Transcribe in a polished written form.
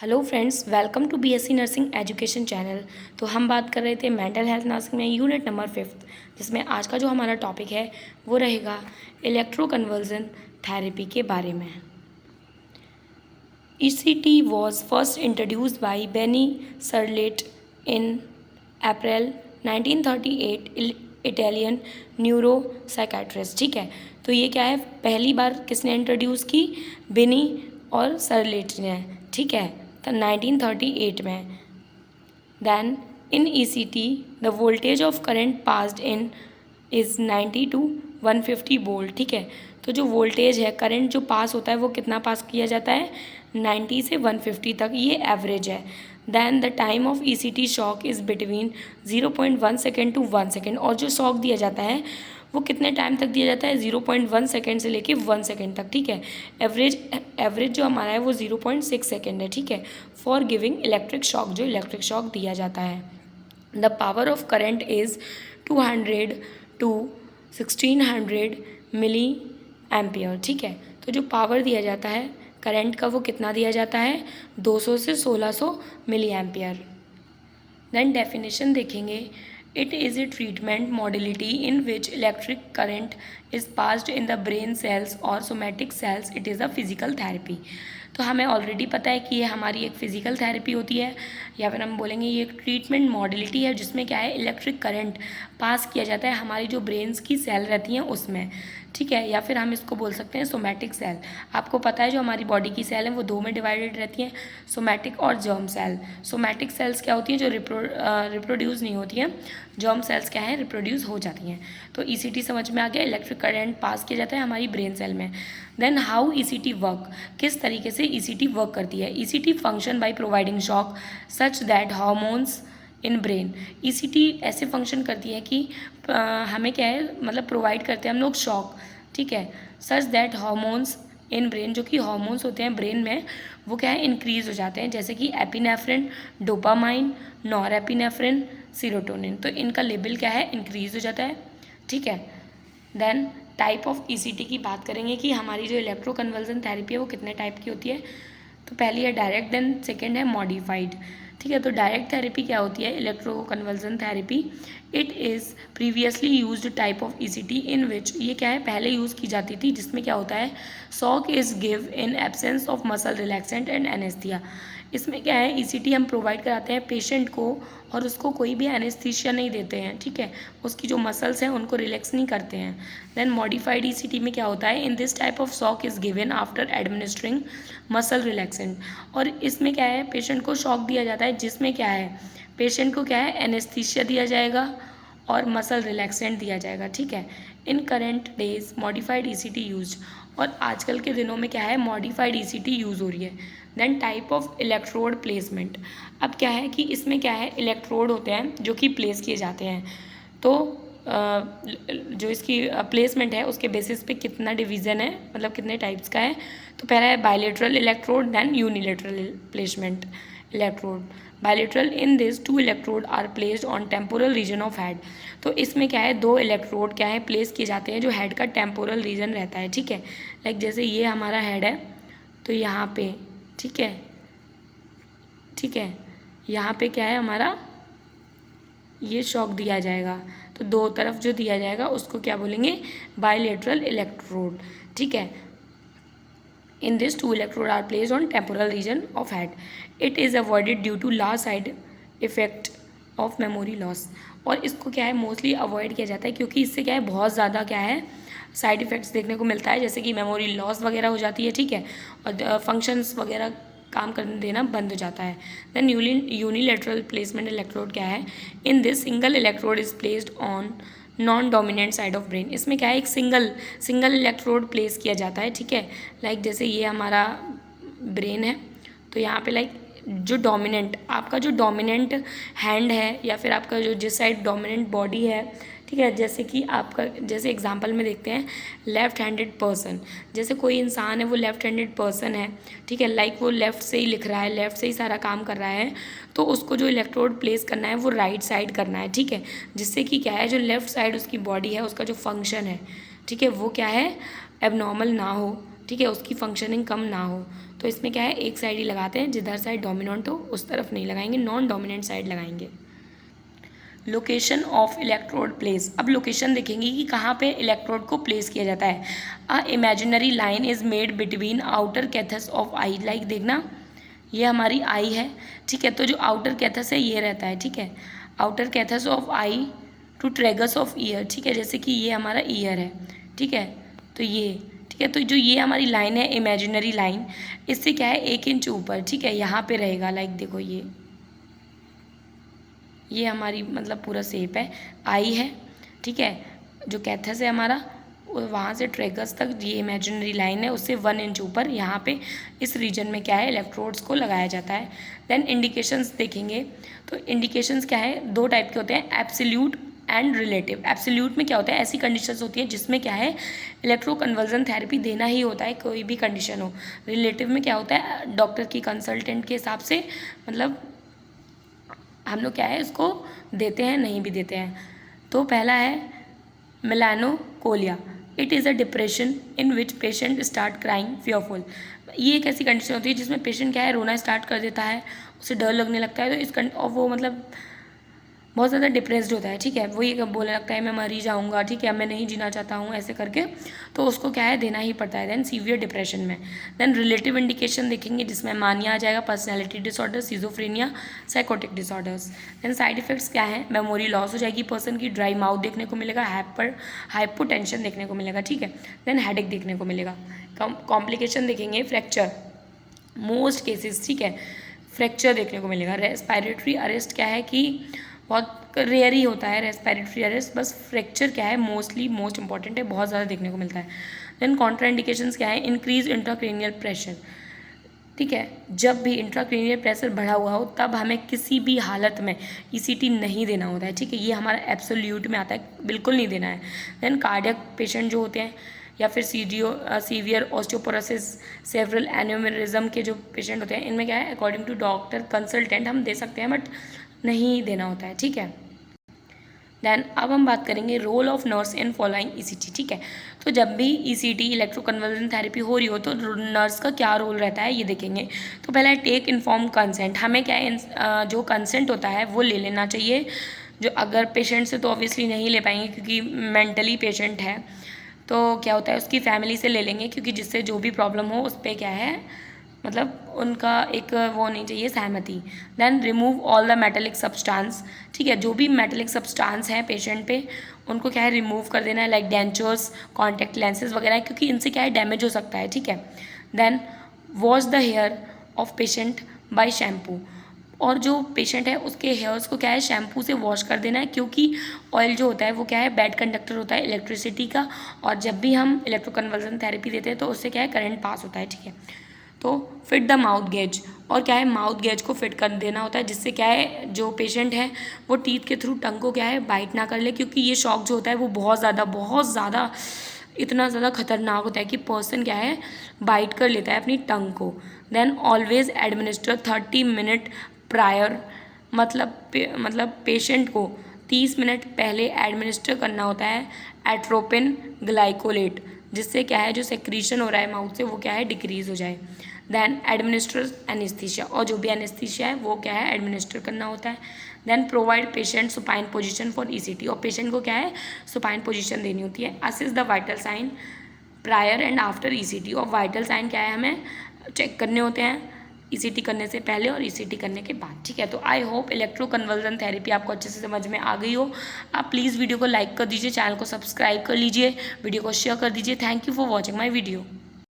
Hello friends, welcome to BSc nursing education channel. तो हम बात कर रहे थे मेंटल हेल्थ नर्सिंग में यूनिट नंबर 5, जिसमें आज का जो हमारा टॉपिक है वो रहेगा इलेक्ट्रोकन्वर्जन थेरेपी के बारे में। ECT was first introduced by Bini Cerletti in April 1938, Italian neuropsychiatrist. ठीक है, तो ये क्या है, पहली बार किसने इंट्रोड्यूस की? बेनी और सर्लेट ने। ठीक है, तो 1938 में। Then in ECT the voltage of current passed in is 90 to 150 volt. ठीक है, तो जो वोल्टेज है, करंट जो पास होता है वो कितना पास किया जाता है? 90 से 150 तक, ये एवरेज है। Then the time of ECT shock is between 0.1 second to 1 second, और जो शॉक दिया जाता है वो कितने टाइम तक दिया जाता है? 0.1 सेकेंड से लेके 1 सेकेंड तक। ठीक है, एवरेज जो हमारा है वो 0.6 सेकेंड है। ठीक है, फॉर गिविंग इलेक्ट्रिक शॉक, जो इलेक्ट्रिक शॉक दिया जाता है। The power of current is 200 to 1600 milliampere. ठीक है, तो जो पावर दिया जाता है करंट का वो कितना दिया जाता है? 200 से 1600 मिली एम्पियर। देन डेफिनेशन देखेंगे, it is a treatment modality in which electric current is passed in the brain cells और somatic cells. It is a physical therapy. तो हमें ऑलरेडी पता है कि ये हमारी एक फिजिकल थेरेपी होती है, या फिर हम बोलेंगे ये एक ट्रीटमेंट मॉडलिटी है जिसमें क्या है, इलेक्ट्रिक करंट पास किया जाता है हमारी जो ब्रेन्स की सेल रहती हैं उसमें। ठीक है, या फिर हम इसको बोल सकते हैं सोमैटिक सेल। आपको पता है जो हमारी बॉडी की सेल है वो दो में डिवाइडेड रहती हैं, सोमैटिक और जर्म सेल। सोमैटिक सेल्स क्या होती हैं? जो रिप्रोड्यूस नहीं होती हैं। जर्म सेल्स क्या है? रिप्रोड्यूस हो जाती हैं। तो ईसीटी समझ में आ गया, इलेक्ट्रिक करंट पास किया जाता है हमारी ब्रेन सेल में। देन हाउ ईसीटी वर्क, किस तरीके से ईसीटी वर्क करती है? ECT function by providing shock such that hormones in brain. ECT ऐसे फंक्शन करती है कि हमें क्या है, मतलब प्रोवाइड करते हैं हम लोग शॉक। ठीक है, such that hormones in brain, जो कि हार्मोन्स होते हैं ब्रेन में, वो क्या है, इंक्रीज हो जाते हैं, जैसे कि एपिनेफ्रिन, डोपामाइन, नॉरएपिनेफ्रिन, सीरोटोनिन। तो इनका लेवल क्या है, इंक्रीज हो जाता है। ठीक है, देन टाइप ऑफ ईसीटी की बात करेंगे कि हमारी जो इलेक्ट्रोकन्वर्जन थेरेपी है वो कितने टाइप की होती है। तो पहली है डायरेक्ट, देन सेकेंड है मॉडिफाइड। ठीक है, तो डायरेक्ट थेरेपी क्या होती है? Electroconvulsion therapy, it is previously used type of ECT in which, ये क्या है, पहले यूज़ की जाती थी, जिसमें क्या होता है, shock is give in absence of muscle relaxant and anaesthesia. इसमें क्या है, ईसीटी हम प्रोवाइड कराते हैं पेशेंट को और उसको कोई भी एनेस्थीसिया नहीं देते हैं। ठीक है, उसकी जो मसल्स हैं उनको रिलैक्स नहीं करते हैं। देन मॉडिफाइड ईसीटी में क्या होता है, in this type of shock is given after administering muscle relaxant. और इसमें क्या है, पेशेंट को शॉक दिया जाता है, जिसमें क्या है, पेशेंट को क्या है, एनेस्थीसिया दिया जाएगा और मसल रिलैक्सेंट दिया जाएगा। ठीक है, in current days modified ECT used, और आजकल के दिनों में क्या है, मॉडिफाइड ईसीटी यूज़ हो रही है। Then type of electrode placement, अब क्या है कि इसमें क्या है, इलेक्ट्रोड होते हैं जो कि प्लेस किए जाते हैं। तो जो इसकी प्लेसमेंट है उसके बेसिस पे कितना डिवीज़न है, मतलब कितने टाइप्स का है। तो पहला है bilateral electrode, then unilateral placement electrode. Bilateral, in this 2 electrode are placed on temporal region of head. तो इसमें क्या है, 2 इलेक्ट्रोड क्या है, प्लेस किए जाते हैं जो हेड का टेम्पोरल रीजन रहता है। ठीक है, लाइक जैसे ये हमारा हेड है, तो यहाँ पे, ठीक है, ठीक है, यहाँ पे क्या है हमारा, ये शॉक दिया जाएगा। तो दो तरफ जो दिया जाएगा उसको क्या बोलेंगे, बायलेटरल इलेक्ट्रोड। ठीक है, in this 2 electrode are placed on temporal region of head. It is avoided due to large side effect of memory loss. और इसको क्या है, मोस्टली अवॉइड किया जाता है क्योंकि इससे क्या है, बहुत ज़्यादा क्या है, साइड इफ़ेक्ट्स देखने को मिलता है, जैसे कि मेमोरी लॉस वगैरह हो जाती है। ठीक है, और फंक्शंस वगैरह काम करने देना बंद हो जाता है। देन यूनिलेटरल प्लेसमेंट इलेक्ट्रोड क्या है, in this single electrode is placed on non dominant side of brain. इसमें क्या है, एक सिंगल इलेक्ट्रोड प्लेस किया जाता है। ठीक है, लाइक जैसे ये हमारा ब्रेन है, तो यहाँ पे लाइक जो डोमिनेंट, आपका जो डोमिनेंट हैंड है, या फिर आपका जो जिस साइड डोमिनेंट बॉडी है, ठीक है, जैसे कि आपका, जैसे एग्जांपल में देखते हैं, लेफ्ट हैंडेड पर्सन, जैसे कोई इंसान है वो लेफ्ट हैंडेड पर्सन है। ठीक है, लाइक वो लेफ़्ट से ही लिख रहा है, लेफ़्ट से ही सारा काम कर रहा है, तो उसको जो इलेक्ट्रोड प्लेस करना है वो राइट साइड करना है। ठीक है, जिससे कि क्या है, जो लेफ़्ट साइड उसकी बॉडी है, उसका जो फंक्शन है, ठीक है, वो क्या है, एबनॉर्मल ना हो। ठीक है, उसकी फंक्शनिंग कम ना हो। तो इसमें क्या है, एक साइड ही लगाते हैं, जिधर साइड डोमिनेंट हो उस तरफ नहीं लगाएंगे, नॉन डोमिनेंट साइड लगाएंगे। लोकेशन ऑफ इलेक्ट्रोड प्लेस, अब लोकेशन देखेंगे कि कहाँ पे इलेक्ट्रोड को प्लेस किया जाता है। A imaginary line is made between outer canthus of eye, like देखना ये हमारी आई है, ठीक है, तो जो आउटर कैथस है ये रहता है, ठीक है, outer canthus of eye to tragus of ear, ठीक है, जैसे कि ये हमारा ईयर है, ठीक है, तो ये ठीक है, तो जो ये हमारी लाइन है इमेजिनरी लाइन, इससे क्या है 1 इंच ऊपर, ठीक है, यहाँ पे रहेगा, लाइक देखो ये हमारी मतलब पूरा शेप है, आई है, ठीक है, जो कैथस है हमारा वहाँ से ट्रेगस तक ये इमेजिनरी लाइन है, उससे 1 इंच ऊपर यहाँ पे इस रीजन में क्या है इलेक्ट्रोड्स को लगाया जाता है। देन इंडिकेशंस देखेंगे, तो इंडिकेशंस क्या है, 2 टाइप के होते हैं, एब्सोल्यूट एंड रिलेटिव। एब्सोल्यूट में क्या होता है, ऐसी कंडीशंस होती हैं जिसमें क्या है इलेक्ट्रोकन्वर्जन थेरेपी देना ही होता है, कोई भी कंडीशन हो। रिलेटिव में क्या होता है, डॉक्टर की कंसल्टेंट के हिसाब से मतलब हम लोग क्या है इसको देते हैं, नहीं भी देते हैं। तो पहला है melancholia, it is a depression in which patient start crying fearful. ये एक ऐसी कंडीशन होती है जिसमें पेशेंट क्या है रोना स्टार्ट कर देता है, उसे डर लगने लगता है, तो और वो मतलब बहुत ज़्यादा डिप्रेस्ड होता है, ठीक है, वो ये बोलने लगता है मैं मर ही जाऊँगा, ठीक है, मैं नहीं जीना चाहता हूँ, ऐसे करके, तो उसको क्या है देना ही पड़ता है। देन सीवियर डिप्रेशन में, देन रिलेटिव इंडिकेशन देखेंगे जिसमें मानिया आ जाएगा, personality disorder, schizophrenia, psychotic disorders. Then side effects क्या है, मेमोरी लॉस हो जाएगी पर्सन की, ड्राई माउथ देखने को मिलेगा, हाइपोटेंशन देखने को मिलेगा, ठीक है, देन हेडेक देखने को मिलेगा। कॉम्प्लिकेशन देखेंगे, फ्रैक्चर मोस्ट केसेस, ठीक है, फ्रैक्चर देखने को मिलेगा। रेस्पिरेटरी अरेस्ट क्या है कि बहुत रेयर ही होता है रेस्पिरेटरी अरेस्ट, बस फ्रैक्चर क्या है मोस्टली मोस्ट इंपॉर्टेंट है, बहुत ज़्यादा देखने को मिलता है। देन कॉन्ट्राइंडिकेशंस क्या है, इंक्रीज इंट्राक्रेनियल प्रेशर, ठीक है, जब भी इंट्राक्रेनियल प्रेशर बढ़ा हुआ हो तब हमें किसी भी हालत में ईसीटी नहीं देना होता है, ठीक है, ये हमारा एब्सोल्यूट में आता है, बिल्कुल नहीं देना है। देन कार्डियक पेशेंट जो होते हैं या फिर सीवियर ऑस्टियोपोरोसिस, सेवरल एन्यूमरिज्म के जो पेशेंट होते हैं, इनमें क्या है अकॉर्डिंग टू डॉक्टर कंसल्टेंट हम दे सकते हैं बट नहीं देना होता है, ठीक है। देन अब हम बात करेंगे role of nurse in following ECT, ठीक है, तो जब भी ईसीटी इलेक्ट्रोकन्वर्जन थेरेपी हो रही हो तो नर्स का क्या रोल रहता है ये देखेंगे। तो पहला है टेक इन्फॉर्म कंसेंट, हमें क्या है जो कंसेंट होता है वो ले लेना चाहिए, जो अगर पेशेंट से तो ऑब्वियसली नहीं ले पाएंगे क्योंकि मेंटली पेशेंट है, तो क्या होता है उसकी फैमिली से ले लेंगे, क्योंकि जिससे जो भी प्रॉब्लम हो उस पर क्या है मतलब उनका एक वो नहीं चाहिए सहमति। Then remove all the metallic substance, ठीक है, जो भी मेटेलिक सब्सटेंस है पेशेंट पे उनको क्या है रिमूव कर देना है, लाइक डेंचर्स, कॉन्टैक्ट लेंसेज वगैरह, क्योंकि इनसे क्या है डैमेज हो सकता है, ठीक है। Then wash the hair of patient by shampoo, और जो पेशेंट है उसके हेयर्स को क्या है शैम्पू से वॉश कर देना है, क्योंकि ऑयल जो होता है वो क्या है बैड कंडक्टर होता है इलेक्ट्रिसिटी का, और जब भी हम इलेक्ट्रोकन्वर्जन थेरेपी देते हैं तो उससे क्या है करंट पास होता है, ठीक है। तो फिट द माउथ गेज, और क्या है माउथ गेज को फिट कर देना होता है, जिससे क्या है जो पेशेंट है वो टीथ के थ्रू टंग को क्या है बाइट ना कर ले, क्योंकि ये शॉक जो होता है वो बहुत ज़्यादा इतना ज़्यादा खतरनाक होता है कि पर्सन क्या है बाइट कर लेता है अपनी टंग को। Then always administer 30 minute prior, मतलब पेशेंट को 30 मिनट पहले एडमिनिस्टर करना होता है एट्रोपिन ग्लाइकोलेट, जिससे क्या है जो सेक्रीशन हो रहा है माउथ से वो क्या है डिक्रीज हो जाए। देन एडमिनिस्टर एनेस्थीसिया, और जो भी एनेस्थीसिया है वो क्या है एडमिनिस्टर करना होता है। Then provide patient supine position for ECT, और पेशेंट को क्या है सुपाइन पोजीशन देनी होती है। Assist the vital sign prior and after ECT, और वाइटल साइन क्या है हमें चेक करने होते हैं ईसीटी करने से पहले और ईसीटी करने के बाद, ठीक है। तो आई होप इलेक्ट्रोकन्वर्जन थेरेपी आपको अच्छे से समझ में आ गई हो। आप प्लीज़ वीडियो को लाइक कर दीजिए, चैनल को सब्सक्राइब कर लीजिए, वीडियो को शेयर कर दीजिए। Thank you for watching my video.